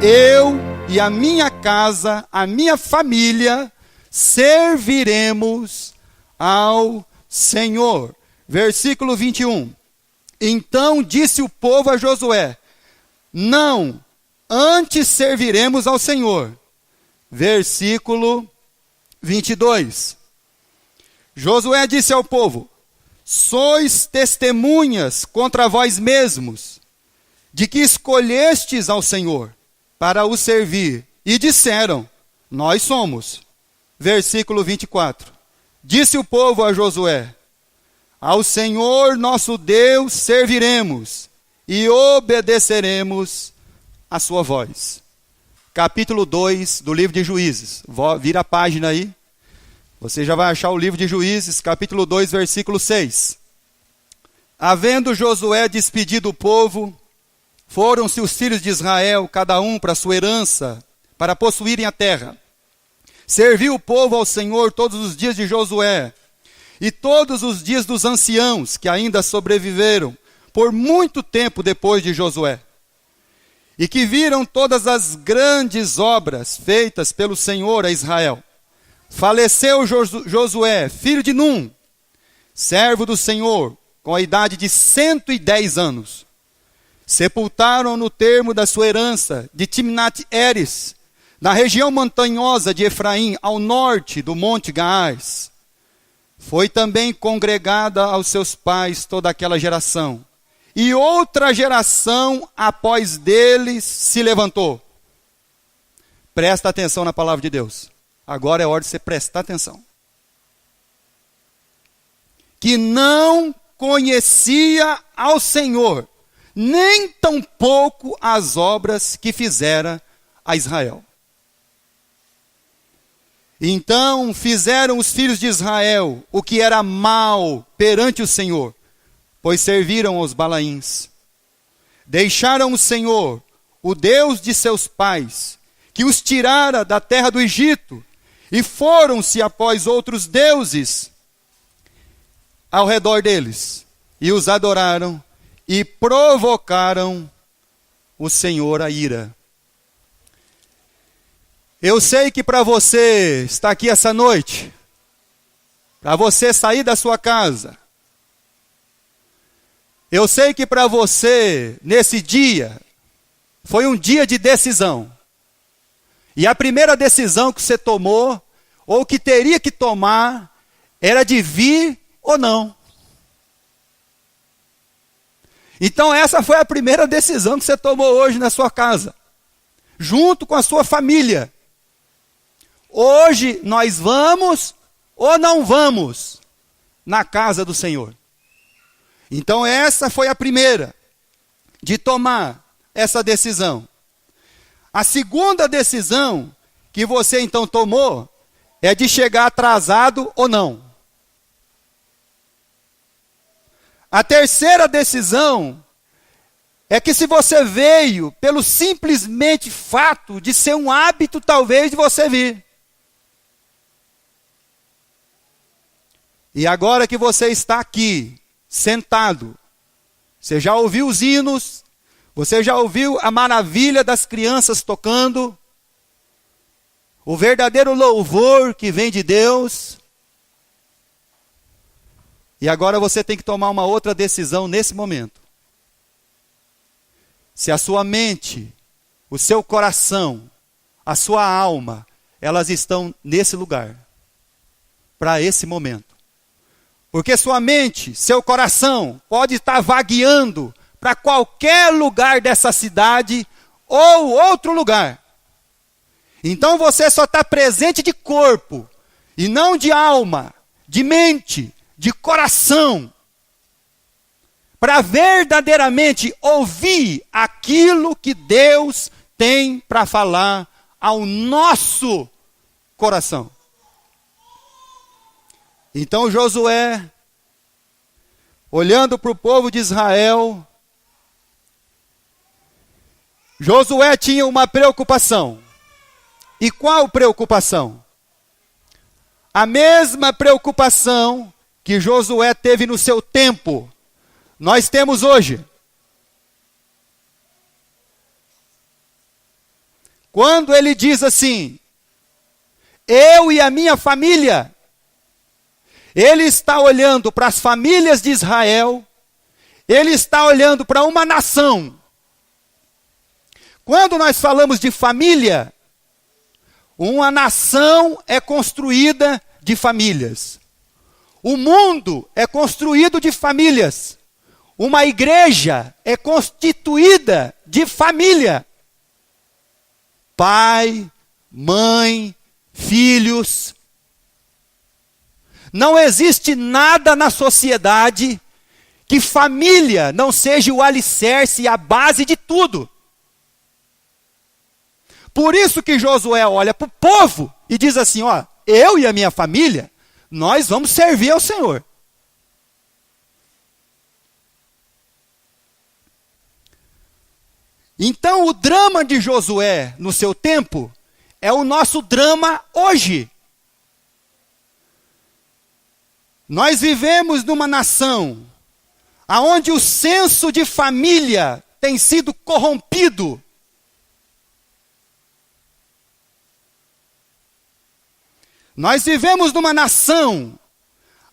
eu e a minha casa, a minha família, serviremos ao Senhor. Versículo 21. Então disse o povo a Josué: não, antes serviremos ao Senhor. Versículo 22. Josué disse ao povo: sois testemunhas contra vós mesmos, de que escolhestes ao Senhor para o servir. E disseram: nós somos. Versículo 24. Disse o povo a Josué: ao Senhor nosso Deus serviremos e obedeceremos a sua voz. Capítulo 2 do livro de Juízes. Vira a página aí. Você já vai achar o livro de Juízes, capítulo 2, versículo 6. Havendo Josué despedido o povo, foram-se os filhos de Israel, cada um para sua herança, para possuírem a terra. Serviu o povo ao Senhor todos os dias de Josué, e todos os dias dos anciãos que ainda sobreviveram, por muito tempo depois de Josué, e que viram todas as grandes obras feitas pelo Senhor a Israel. Faleceu Josué, filho de Num, servo do Senhor, com a idade de 110 anos. Sepultaram no termo da sua herança, de Timnat-Heres, na região montanhosa de Efraim, ao norte do monte Gaás. Foi também congregada aos seus pais toda aquela geração. E outra geração após deles se levantou. Presta atenção na palavra de Deus. Agora é hora de você prestar atenção. Que não conhecia ao Senhor, nem tampouco as obras que fizera a Israel. Então fizeram os filhos de Israel o que era mal perante o Senhor, pois serviram aos Balaíns. Deixaram o Senhor, o Deus de seus pais, que os tirara da terra do Egito, e foram-se após outros deuses ao redor deles, e os adoraram, e provocaram o Senhor a ira. Eu sei que para você estar aqui essa noite, para você sair da sua casa, eu sei que para você, nesse dia, foi um dia de decisão. E a primeira decisão que você tomou, ou que teria que tomar, era de vir ou não. Então essa foi a primeira decisão que você tomou hoje na sua casa, junto com a sua família. Hoje nós vamos ou não vamos na casa do Senhor. Então essa foi a primeira, de tomar essa decisão. A segunda decisão que você então tomou é de chegar atrasado ou não. A terceira decisão é que se você veio pelo simplesmente fato de ser um hábito talvez de você vir. E agora que você está aqui, sentado, você já ouviu os hinos, você já ouviu a maravilha das crianças tocando, o verdadeiro louvor que vem de Deus. E agora você tem que tomar uma outra decisão nesse momento. Se a sua mente, o seu coração, a sua alma, elas estão nesse lugar, para esse momento. Porque sua mente, seu coração, pode estar vagueando para qualquer lugar dessa cidade ou outro lugar. Então você só está presente de corpo, e não de alma, de mente, de coração, para verdadeiramente ouvir aquilo que Deus tem para falar ao nosso coração. Então Josué, olhando para o povo de Israel, Josué tinha uma preocupação. E qual preocupação? A mesma preocupação que Josué teve no seu tempo, nós temos hoje. quando ele diz assim: eu e a minha família, ele está olhando para as famílias de Israel, ele está olhando para uma nação. Quando nós falamos de família, uma nação é construída de famílias. O mundo é construído de famílias. Uma igreja é constituída de família. Pai, mãe, filhos. Não existe nada na sociedade que família não seja o alicerce e a base de tudo. Por isso que Josué olha para o povo e diz assim: ó, eu e a minha família, nós vamos servir ao Senhor. Então o drama de Josué no seu tempo é o nosso drama hoje. Nós vivemos numa nação onde o senso de família tem sido corrompido. Nós vivemos numa nação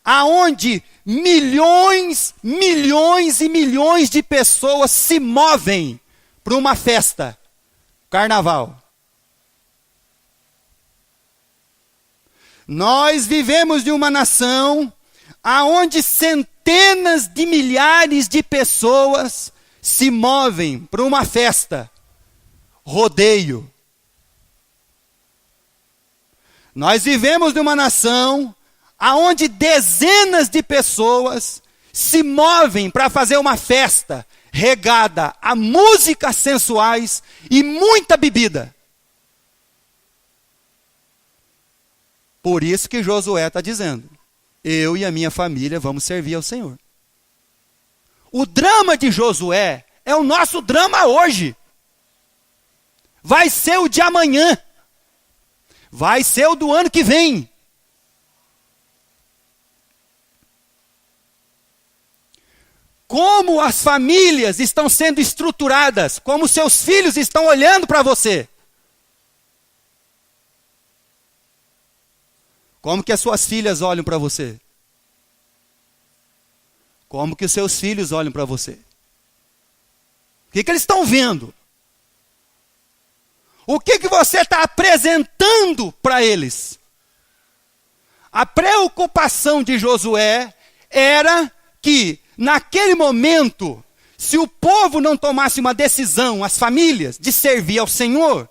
onde milhões e milhões de pessoas se movem para uma festa, carnaval. Nós vivemos de uma nação onde centenas de milhares de pessoas se movem para uma festa, rodeio. Nós vivemos de uma nação onde dezenas de pessoas se movem para fazer uma festa regada a músicas sensuais e muita bebida. Por isso que Josué está dizendo: eu e a minha família vamos servir ao Senhor. O drama de Josué é o nosso drama hoje. Vai ser o de amanhã. Vai ser o do ano que vem. Como as famílias estão sendo estruturadas, como seus filhos estão olhando para você. Como que as suas filhas olham para você? Como que os seus filhos olham para você? O que eles estão vendo? O que você está apresentando para eles? A preocupação de Josué era que, naquele momento, se o povo não tomasse uma decisão, as famílias, de servir ao Senhor,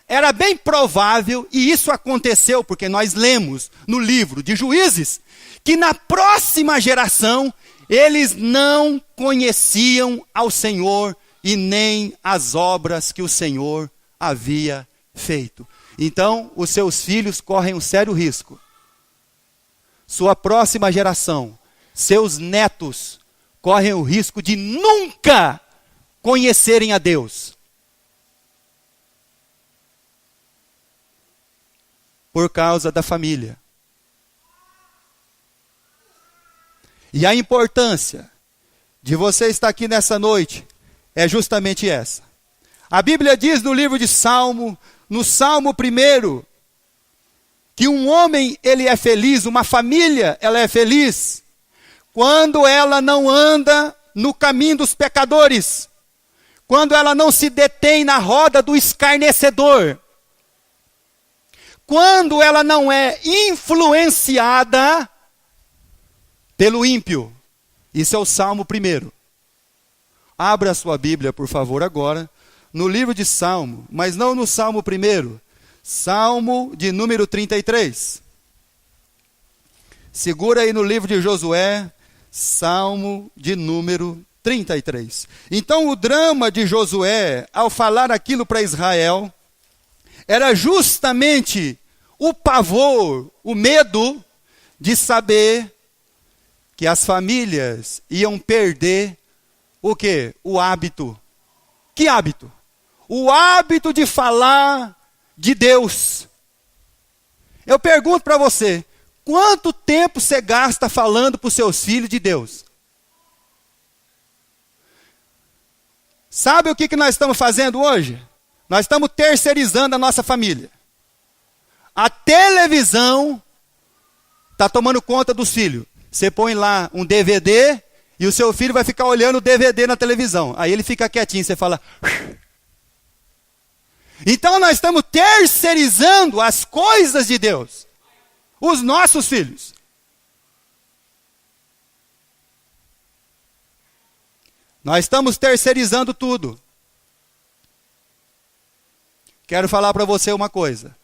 era bem provável, e isso aconteceu porque nós lemos no livro de Juízes, que na próxima geração eles não conheciam ao Senhor e nem as obras que o Senhor havia feito. Então, os seus filhos correm um sério risco. Sua próxima geração, seus netos, correm o risco de nunca conhecerem a Deus. Por causa da família. E a importância de você estar aqui nessa noite é justamente essa. A Bíblia diz no livro de Salmo, no Salmo 1, que um homem ele é feliz, uma família ela é feliz, quando ela não anda no caminho dos pecadores, quando ela não se detém na roda do escarnecedor, quando ela não é influenciada pelo ímpio. Isso é o Salmo 1. Abra a sua Bíblia, por favor, agora, no livro de Salmo, mas não no Salmo 1, Salmo de número 33. Segura aí no livro de Josué, Salmo de número 33. Então o drama de Josué, ao falar aquilo para Israel, era justamente o pavor, o medo de saber que as famílias iam perder o quê? O hábito. Que hábito? O hábito de falar de Deus. Eu pergunto para você, quanto tempo você gasta falando para os seus filhos de Deus? Sabe o que nós estamos fazendo hoje? Nós estamos terceirizando a nossa família. A televisão está tomando conta dos filhos. Você põe lá um DVD e o seu filho vai ficar olhando o DVD na televisão. Aí ele fica quietinho, você fala... Então nós estamos terceirizando as coisas de Deus. Os nossos filhos. Nós estamos terceirizando tudo. Quero falar para você uma coisa.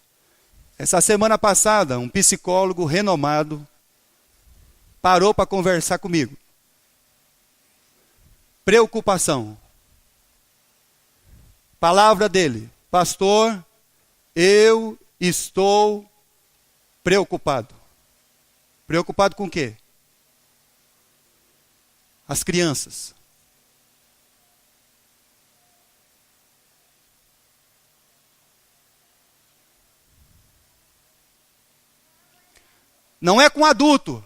Essa semana passada, um psicólogo renomado parou para conversar comigo. Preocupação. Palavra dele. Pastor, eu estou preocupado. Preocupado com o quê? As crianças. Não é com adulto.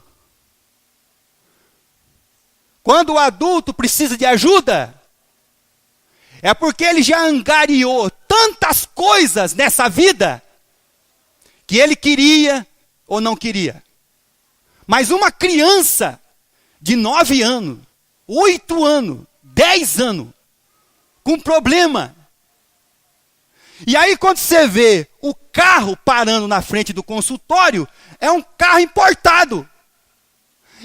Quando o adulto precisa de ajuda, é porque ele já angariou tantas coisas nessa vida que ele queria ou não queria. Mas uma criança de 9 anos, 8 anos, 10 anos, com problema. E aí quando você vê o carro parando na frente do consultório, é um carro importado.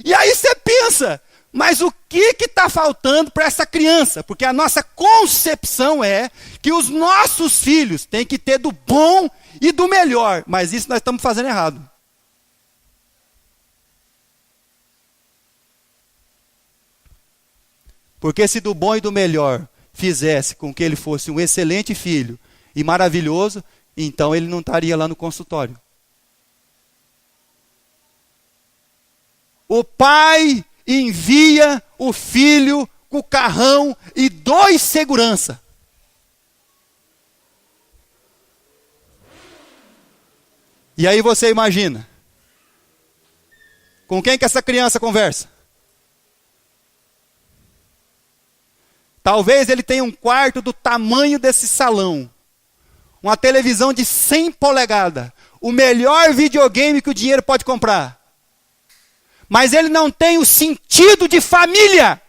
E aí você pensa, mas o que está faltando para essa criança? Porque a nossa concepção é que os nossos filhos têm que ter do bom e do melhor. Mas isso nós estamos fazendo errado. Porque se do bom e do melhor fizesse com que ele fosse um excelente filho e maravilhoso, então ele não estaria lá no consultório. O pai envia o filho com o carrão e 2 segurança. E aí você imagina, com quem que essa criança conversa? Talvez ele tenha um quarto do tamanho desse salão. Uma televisão de 100 polegadas. O melhor videogame que o dinheiro pode comprar. Mas ele não tem o sentido de família.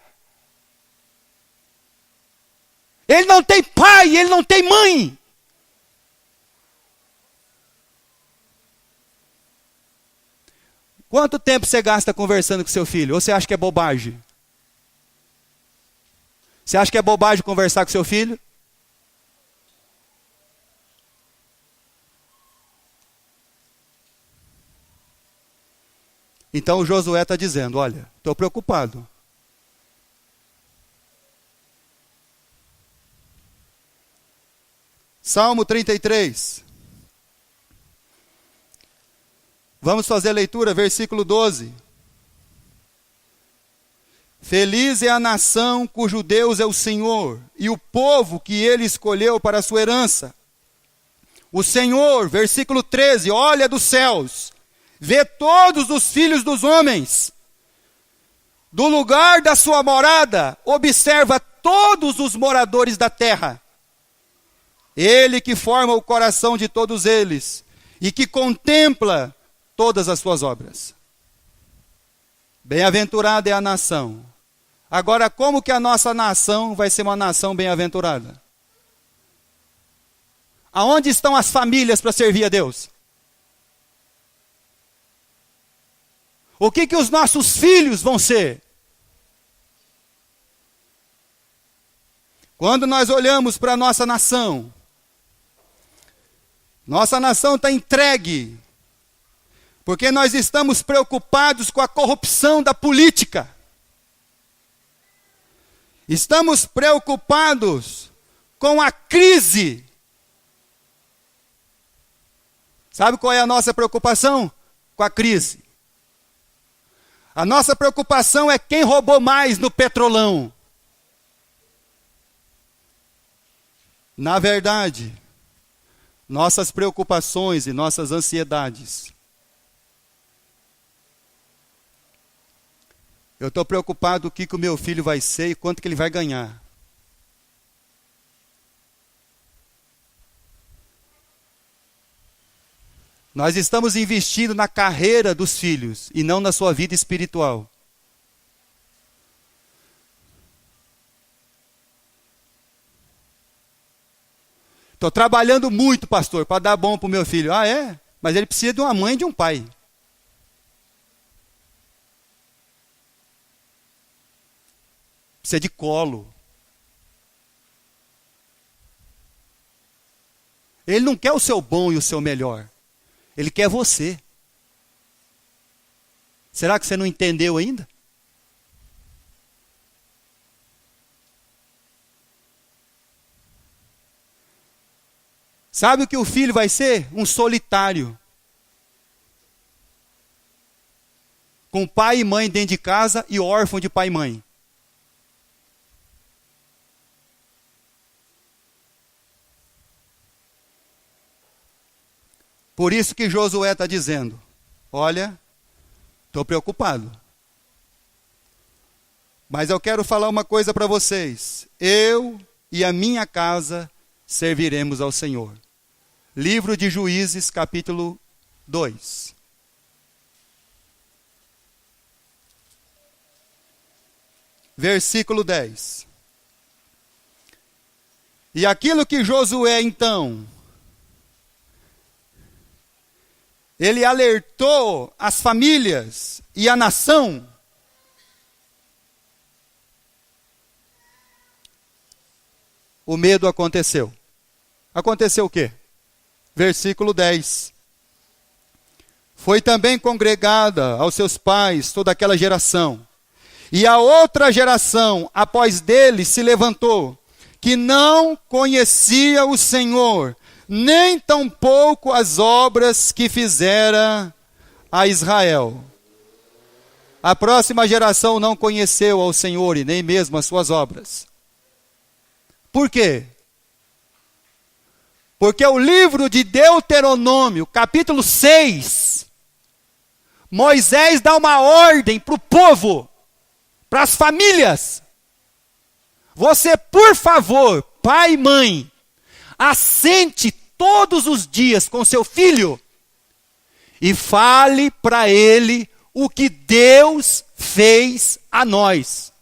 Ele não tem pai, ele não tem mãe. Quanto tempo você gasta conversando com seu filho? Ou você acha que é bobagem? Você acha que é bobagem conversar com seu filho? Então o Josué está dizendo, olha, estou preocupado. Salmo 33. Vamos fazer a leitura, versículo 12. Feliz é a nação cujo Deus é o Senhor, e o povo que ele escolheu para a sua herança. O Senhor, versículo 13, olha dos céus, vê todos os filhos dos homens. Do lugar da sua morada, observa todos os moradores da terra. Ele que forma o coração de todos eles, e que contempla todas as suas obras. Bem-aventurada é a nação. Agora, como que a nossa nação vai ser uma nação bem-aventurada? Aonde estão as famílias para servir a Deus? O que os nossos filhos vão ser? Quando nós olhamos para a nossa nação está entregue, porque nós estamos preocupados com a corrupção da política. Estamos preocupados com a crise. Sabe qual é a nossa preocupação? Com a crise. A nossa preocupação é quem roubou mais no petrolão. Na verdade, nossas preocupações e nossas ansiedades. Eu estou preocupado com o que o meu filho vai ser e quanto que ele vai ganhar. Nós estamos investindo na carreira dos filhos e não na sua vida espiritual. Estou trabalhando muito, pastor, para dar bom para o meu filho. Ah, é? Mas ele precisa de uma mãe e de um pai. Precisa de colo. Ele não quer o seu bom e o seu melhor. Ele quer você. Será que você não entendeu ainda? Sabe o que o filho vai ser? Um solitário. Com pai e mãe dentro de casa e órfão de pai e mãe. Por isso que Josué está dizendo, olha, estou preocupado. Mas eu quero falar uma coisa para vocês. Eu e a minha casa serviremos ao Senhor. Livro de Juízes, capítulo 2. Versículo 10. E aquilo que Josué, então, ele alertou as famílias e a nação, o medo aconteceu. Aconteceu o quê? Versículo 10. Foi também congregada aos seus pais toda aquela geração. E a outra geração, após dele, se levantou, que não conhecia o Senhor, nem tampouco as obras que fizera a Israel. A próxima geração não conheceu ao Senhor e nem mesmo as suas obras. Por quê? Porque o livro de Deuteronômio, capítulo 6, Moisés dá uma ordem para o povo, para as famílias. Você, por favor, pai e mãe, assente todos os dias com seu filho e fale para ele o que Deus fez a nós.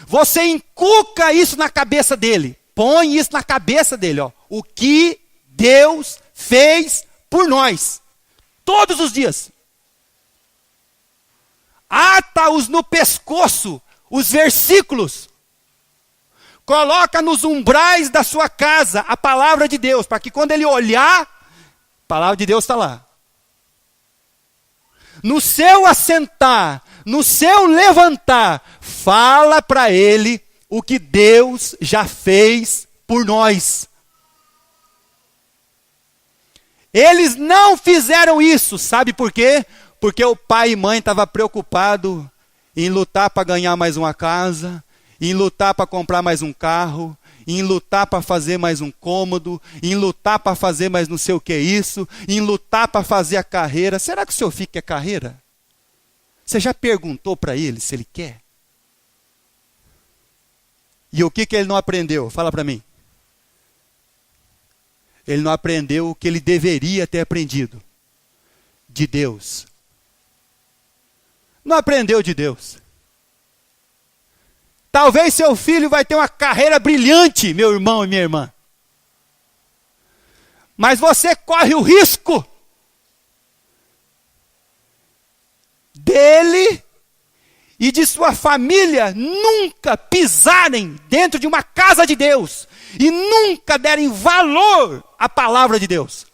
Você inculca isso na cabeça dele. Põe isso na cabeça dele, ó. O que Deus fez por nós. Todos os dias. Ata-os no pescoço, os versículos. Coloca nos umbrais da sua casa a palavra de Deus, para que quando ele olhar, a palavra de Deus está lá. No seu assentar, no seu levantar, fala para ele o que Deus já fez por nós. Eles não fizeram isso, sabe por quê? Porque o pai e mãe estavam preocupados em lutar para ganhar mais uma casa, em lutar para comprar mais um carro, em lutar para fazer mais um cômodo, em lutar para fazer mais não sei o que é isso, em lutar para fazer a carreira. Será que o seu filho quer carreira? Você já perguntou para ele se ele quer? E o que ele não aprendeu? Fala para mim. Ele não aprendeu o que ele deveria ter aprendido. De Deus. Não aprendeu de Deus. Talvez seu filho vai ter uma carreira brilhante, meu irmão e minha irmã. Mas você corre o risco dele e de sua família nunca pisarem dentro de uma casa de Deus e nunca derem valor à palavra de Deus.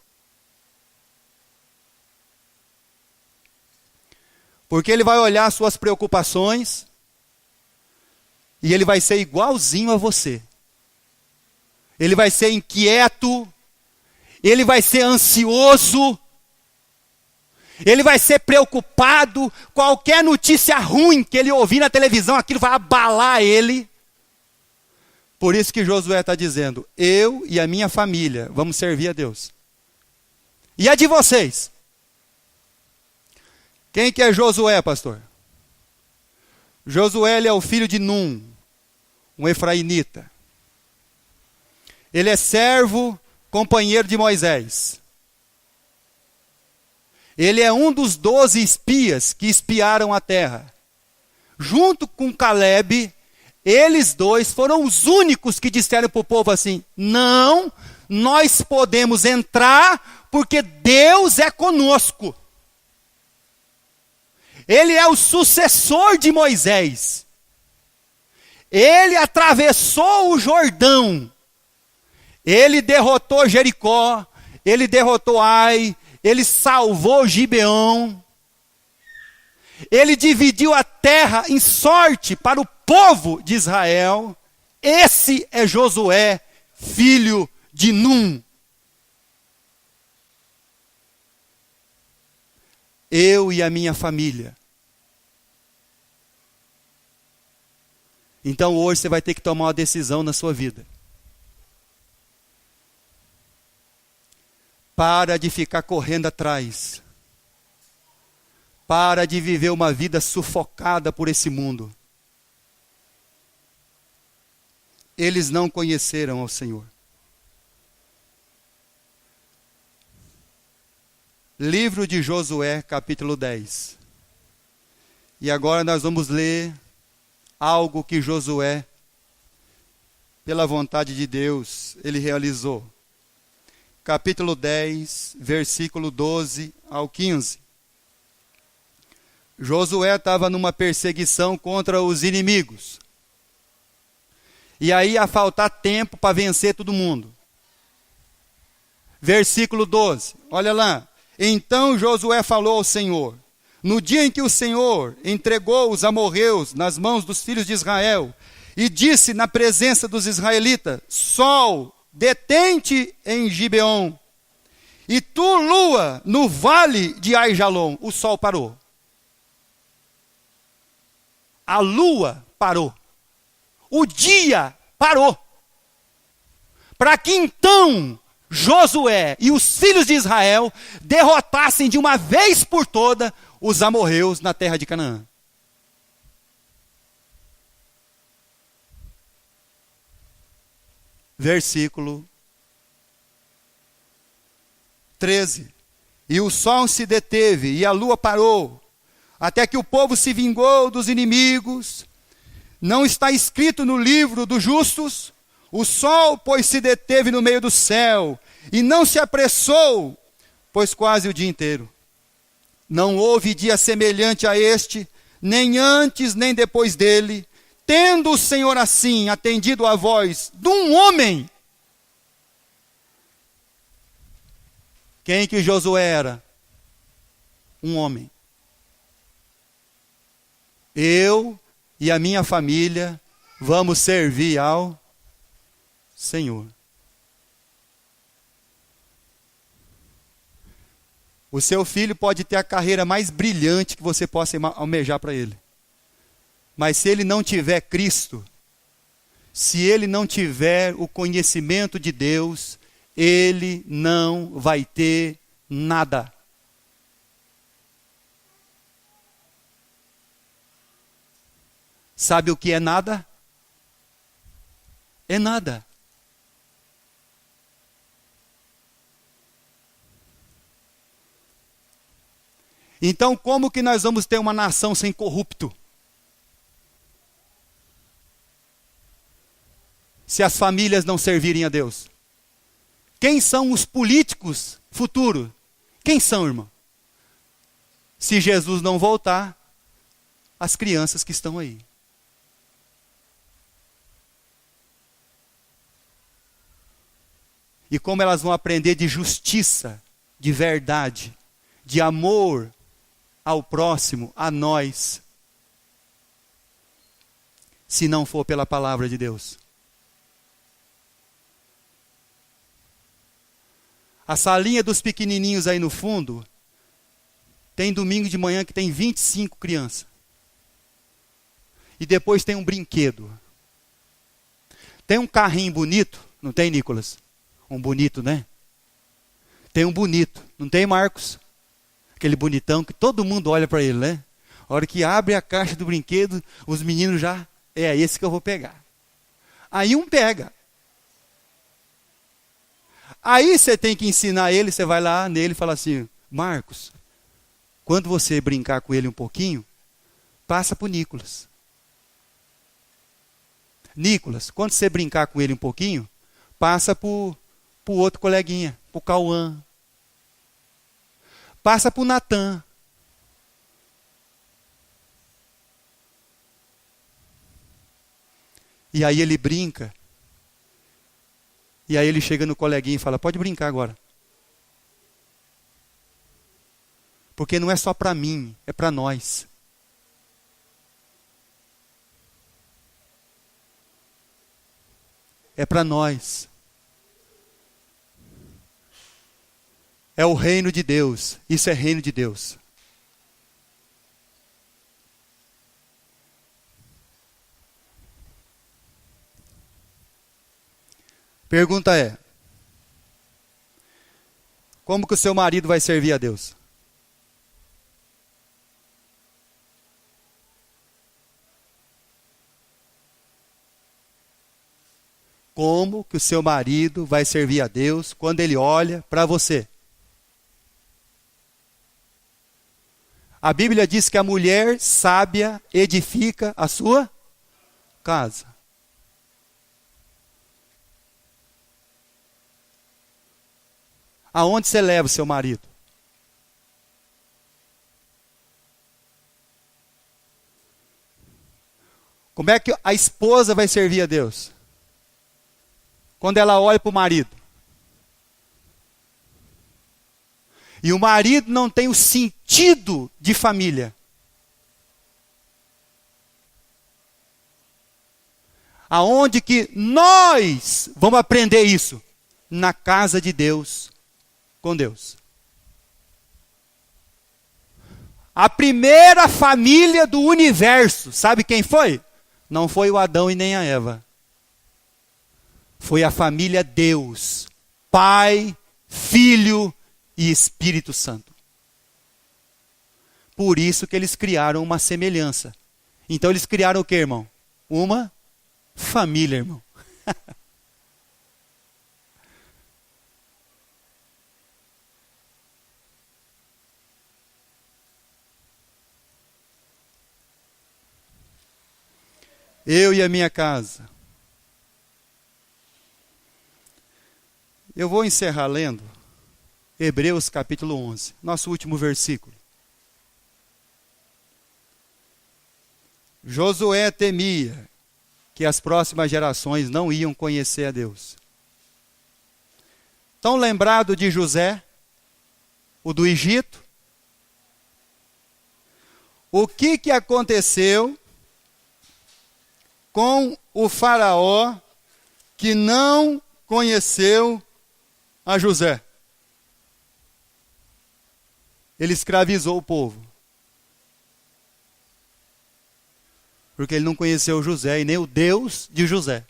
Porque ele vai olhar as suas preocupações e ele vai ser igualzinho a você. Ele vai ser inquieto, ele vai ser ansioso, ele vai ser preocupado. Qualquer notícia ruim que ele ouvir na televisão, aquilo vai abalar ele. Por isso que Josué está dizendo, eu e a minha família vamos servir a Deus. E a de vocês? Quem que é Josué, pastor? Josué ele é o filho de Num, um efrainita. Ele é servo, companheiro de Moisés. Ele é um dos 12 espias que espiaram a terra. Junto com Caleb, eles dois foram os únicos que disseram para o povo assim: não, nós podemos entrar porque Deus é conosco. Ele é o sucessor de Moisés. Ele atravessou o Jordão. Ele derrotou Jericó. Ele derrotou Ai. Ele salvou Gibeão. Ele dividiu a terra em sorte para o povo de Israel. Esse é Josué, filho de Num. Eu e a minha família. Então hoje você vai ter que tomar uma decisão na sua vida. Para de ficar correndo atrás. Para de viver uma vida sufocada por esse mundo. Eles não conheceram ao Senhor. Livro de Josué, capítulo 10. E agora nós vamos ler algo que Josué, pela vontade de Deus, ele realizou. Capítulo 10, versículo 12 ao 15. Josué estava numa perseguição contra os inimigos. E aí ia faltar tempo para vencer todo mundo. Versículo 12, olha lá. Então Josué falou ao Senhor: no dia em que o Senhor entregou os amorreus nas mãos dos filhos de Israel, e disse na presença dos israelitas: sol, detente em Gibeon, e tu, lua, no vale de Aijalon. O sol parou. A lua parou. O dia parou. Para que então Josué e os filhos de Israel derrotassem de uma vez por toda os amorreus na terra de Canaã. Versículo 13. E o sol se deteve e a lua parou, até que o povo se vingou dos inimigos. Não está escrito no livro dos justos? O sol, pois, se deteve no meio do céu, e não se apressou, pois quase o dia inteiro. Não houve dia semelhante a este, nem antes nem depois dele, tendo o Senhor assim atendido a voz de um homem. Quem que Josué era? Um homem. Eu e a minha família vamos servir ao Senhor. O seu filho pode ter a carreira mais brilhante que você possa almejar para ele. Mas se ele não tiver Cristo, se ele não tiver o conhecimento de Deus, ele não vai ter nada. Sabe o que é nada? É nada. Então, como que nós vamos ter uma nação sem corrupto? Se as famílias não servirem a Deus. Quem são os políticos futuros? Quem são, irmão? Se Jesus não voltar, as crianças que estão aí. E como elas vão aprender de justiça, de verdade, de amor ao próximo, a nós, se não for pela palavra de Deus? A salinha dos pequenininhos aí no fundo, tem domingo de manhã que tem 25 crianças. E depois tem um brinquedo. Tem um carrinho bonito, não tem, Nicolas? Um bonito, né? Tem um bonito, não tem, Marcos? Aquele bonitão que todo mundo olha para ele, né? A hora que abre a caixa do brinquedo, os meninos já, é esse que eu vou pegar. Aí um pega. Aí você tem que ensinar ele, você vai lá nele e fala assim: Marcos, Quando você brincar com ele um pouquinho, passa para o Nicolas. Nicolas, quando você brincar com ele um pouquinho, passa para o outro coleguinha, para o Cauã. Passa para o Natan. E aí ele brinca. E aí ele chega no coleguinha e fala, pode brincar agora. Porque não é só para mim, é para nós. É para nós. É o reino de Deus. Isso é reino de Deus. Pergunta é: como que o seu marido vai servir a Deus? Como que o seu marido vai servir a Deus quando ele olha para você? A Bíblia diz que a mulher sábia edifica a sua casa. Aonde você leva o seu marido? Como é que a esposa vai servir a Deus? Quando ela olha para o marido. E o marido não tem o sentido de família. Aonde que nós vamos aprender isso? Na casa de Deus, com Deus. A primeira família do universo, sabe quem foi? Não foi o Adão e nem a Eva. Foi a família Deus, Pai, Filho e Espírito Santo. Por isso que eles criaram uma semelhança. Então eles criaram o que, irmão? Uma família, irmão. Eu e a minha casa. Eu vou encerrar lendo Hebreus capítulo 11, nosso último versículo. Josué temia que as próximas gerações não iam conhecer a Deus. Estão lembrados de José, o do Egito? O que aconteceu com o faraó que não conheceu a José? Ele escravizou o povo. Porque ele não conheceu José e nem o Deus de José.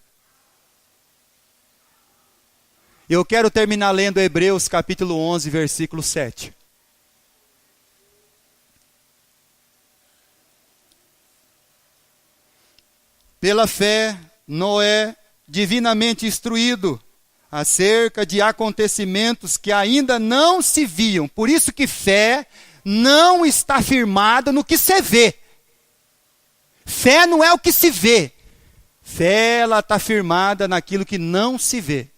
Eu quero terminar lendo Hebreus capítulo 11, versículo 7. Pela fé, Noé, divinamente instruído acerca de acontecimentos que ainda não se viam. Por isso que fé não está firmada no que se vê. Fé não é o que se vê. Fé, ela está firmada naquilo que não se vê.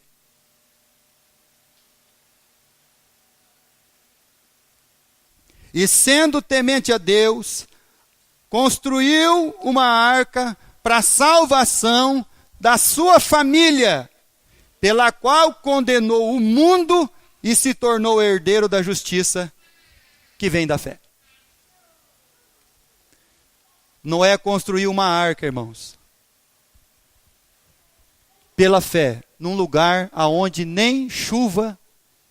E sendo temente a Deus, construiu uma arca para a salvação da sua família, pela qual condenou o mundo e se tornou herdeiro da justiça que vem da fé. Noé construiu uma arca, irmãos, pela fé, num lugar aonde nem chuva,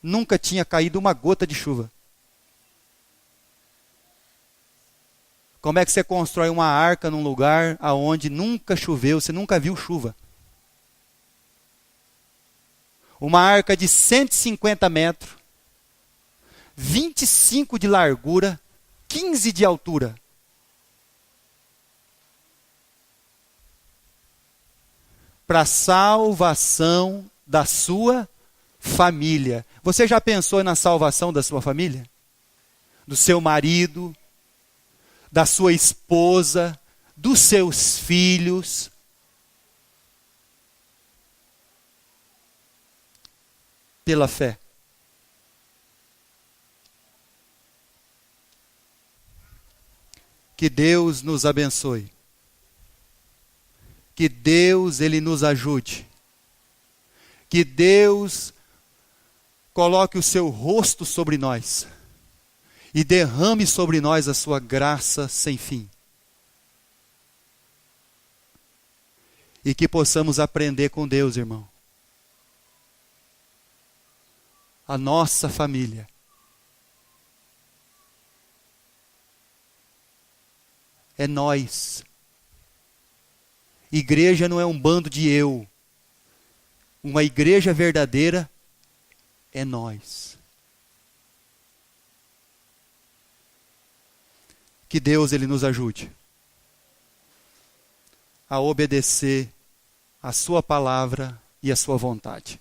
nunca tinha caído uma gota de chuva. Como é que você constrói uma arca num lugar aonde nunca choveu, você nunca viu chuva? Uma arca de 150 metros, 25 de largura, 15 de altura. Para a salvação da sua família. Você já pensou na salvação da sua família? do seu marido, da sua esposa, dos seus filhos. Pela fé. Que Deus nos abençoe. Que Deus, Ele nos ajude. Que Deus coloque o seu rosto sobre nós e derrame sobre nós a sua graça sem fim. E que possamos aprender com Deus, irmão. A nossa família é nós. Igreja não é um bando de eu. Uma igreja verdadeira é nós. Que Deus, Ele nos ajude a obedecer a sua palavra e a sua vontade.